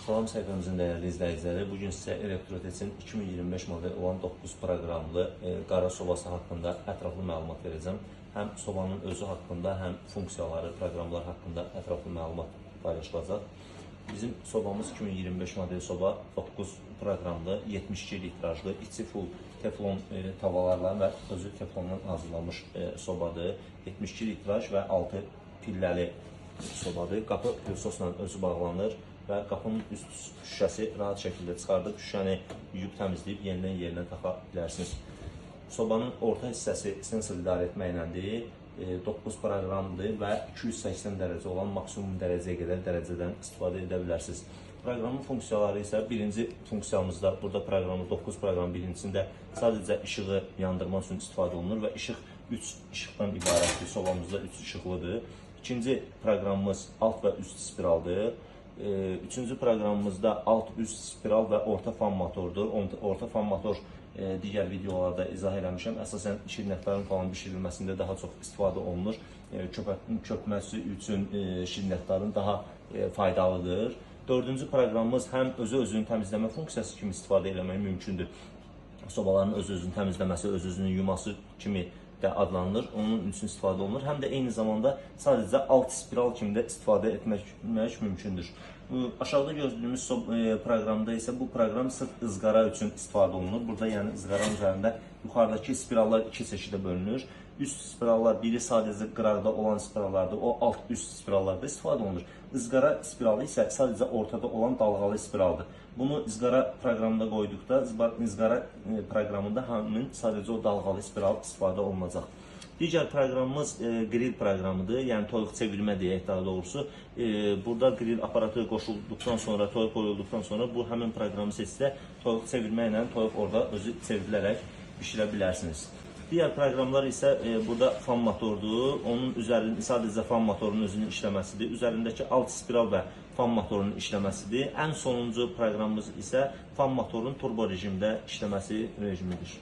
Salam səhifəmizin dəyərli izləyiciləri, bugün sizə Elektroteçin 2025 model olan 9 proqramlı qara sobası haqqında ətraflı məlumat verəcəm. Həm sobanın özü haqqında, həm funksiyaları, proqramlar haqqında ətraflı məlumat paylaşılacaq. Bizim sobamız 2025 model soba 9 proqramlı, 72 litrajlı, içi full teflon tavalarla və özü teflondan hazırlanmış sobadır. 72 litraj və 6 pilləli sobadır. Qapı pülsosla özü bağlanır və qapının üst şüşəsi rahat şəkildə çıxardıb şüşəni yuyub təmizləyib yenidən yerinə taxa bilərsiniz. Sobanın orta hissəsi sensor idarə etməklədir, 9 proqramdır və 280 dərəcə olan maksimum dərəcəyə qədər dərəcədən istifadə edə bilərsiniz. Proqramın funksiyaları isə birinci funksiyamızda, burada proqramın 9 proqram birincisində sadəcə işığı yandırmaq üçün istifadə olunur və işıq 3 işıqdan ibarətdir, sobamızda 3 işıqlıdır. İkinci proqramımız alt və üst spiraldır. Üçüncü proqramımızda alt, üst spiral və orta fan motordur. Orta fan motor digər videolarda izah eləmişəm. Əsasən şirniyyatların falan bişirilməsində daha çox istifadə olunur. Köpməsi üçün şirniyyatların daha faydalıdır. Dördüncü proqramımız həm özünü təmizləmə funksiyası kimi istifadə eləmək mümkündür. Sobaların özünü təmizləməsi, özünü yuması kimi də adlanılır, onun üçün istifadə olunur. Həm də eyni zamanda sadəcə alt spiral kimi də istifadə etmək mümkündür. Aşağıda gördüyümüz proqramda isə bu proqram sırf ızqara üçün istifadə olunur. Burada yəni ızqaranın üzərində yuxarıdakı spirallar iki çeşidə bölünür. Üst spirallar biri sadəcə qıraqda olan spirallardır, o alt üst spirallarda istifadə olunur. Izqara spiralı isə sadəcə ortada olan dalğalı spiraldır. Bunu ızqara proqramında qoyduqda, ızqara proqramında həmin sadəcə o dalğalı spiral istifadə olunacaq. Digər proqramımız grill proqramıdır, yəni toyuq çevirmə deyək daha doğrusu. Burada grill aparatı qoşulduqdan sonra, toyuq qoyulduqdan sonra bu həmin proqramı seçsə, toyuq çevirmə ilə toyuq orada özü çevrilərək bişirə bilərsiniz. Digər proqramlar isə burada fan motordur. Onun üzərində sadəcə fan motorunun özünün işləməsidir. Üzərindəki alt spiral və fan motorunun işləməsidir. Ən sonuncu proqramımız isə fan motorunun turbo rejimdə işləməsi rejimidir.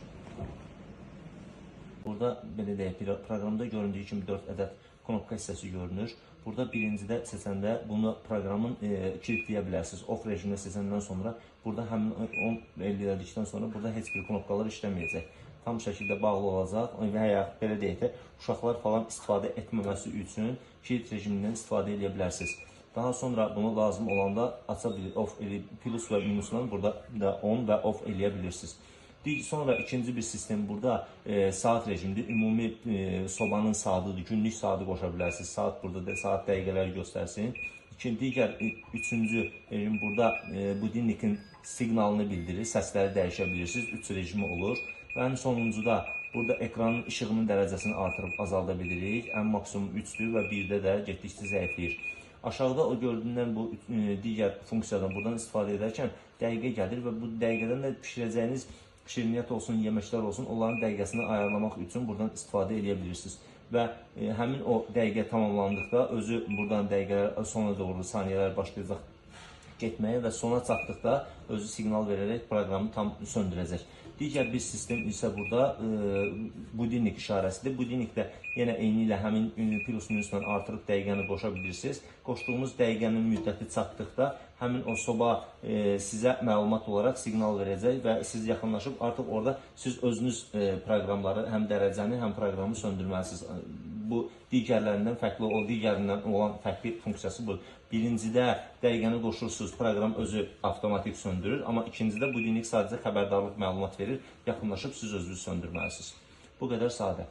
Burada belə deyək, proqramda göründüyü kimi 4 ədəd knopka hissəsi görünür. Burada birincidə seçəndə bunu proqramın kilitləyə bilərsiniz. Off rejimdə seçəndən sonra burada həmin on elədikdən sonra burada heç bir knopkalar işləməyəcək. Tam şəkildə bağlı olacaq və ya belə deyək də uşaqlar falan istifadə etməməsi üçün kilit rejimindən istifadə edə bilərsiniz. Daha sonra bunu lazım olanda aça bilir, off plus və minusla burada da on və off eləyə bilirsiniz. Sonra ikinci bir sistem burada saat rejimidir. Ümumi sobanın saatıdır, günlük saatı qoşa bilərsiniz. Saat burada da saat dəqiqələri göstərsin. Digər üçüncü rejim burada budilnikin siqnalını bildirir, səsləri dəyişə bilirsiniz. 3 rejimi olur. Və ən sonuncuda burada ekranın işığının dərəcəsini artırıb azalda bilirik. Ən maksimum 3-dür və 1-də də getdikcə zəifləyir. Aşağıda o gördüyündən bu digər funksiyadan buradan istifadə edərkən dəqiqə gəlir və bu dəqiqədən də pişirəcəyiniz şirniyyat olsun, yeməklər olsun, onların dəqiqəsini ayarlamaq üçün buradan istifadə edə bilirsiniz. Və həmin o dəqiqə tamamlandıqda özü buradan dəqiqələr sona doğru saniyələr başlayacaq getməyə və sona çatdıqda özü siqnal verərək proqramı tam söndürəcək. Digər bir sistem isə burada budilnik işarəsidir. Budilnikdə yenə eyni ilə həmin plus minusla artırıb dəqiqəni qoşa bilirsiniz. Qoşduğunuz dəqiqənin müddəti çatdıqda həmin o soba sizə məlumat olaraq siqnal verəcək və siz yaxınlaşıb artıq orada siz özünüz proqramları, həm dərəcəni, həm proqramı söndürməlisiniz. Bu digərlərindən fərqli, o digərindən olan fərqli funksiyası budur. Birincidə dəqiqəni qoşursunuz, proqram özü avtomatik söndürür, amma ikincidə budilnik sadəcə xəbərdarlıq məlumat verir, yaxınlaşıb siz özünüz söndürməlisiniz. Bu qədər sadə.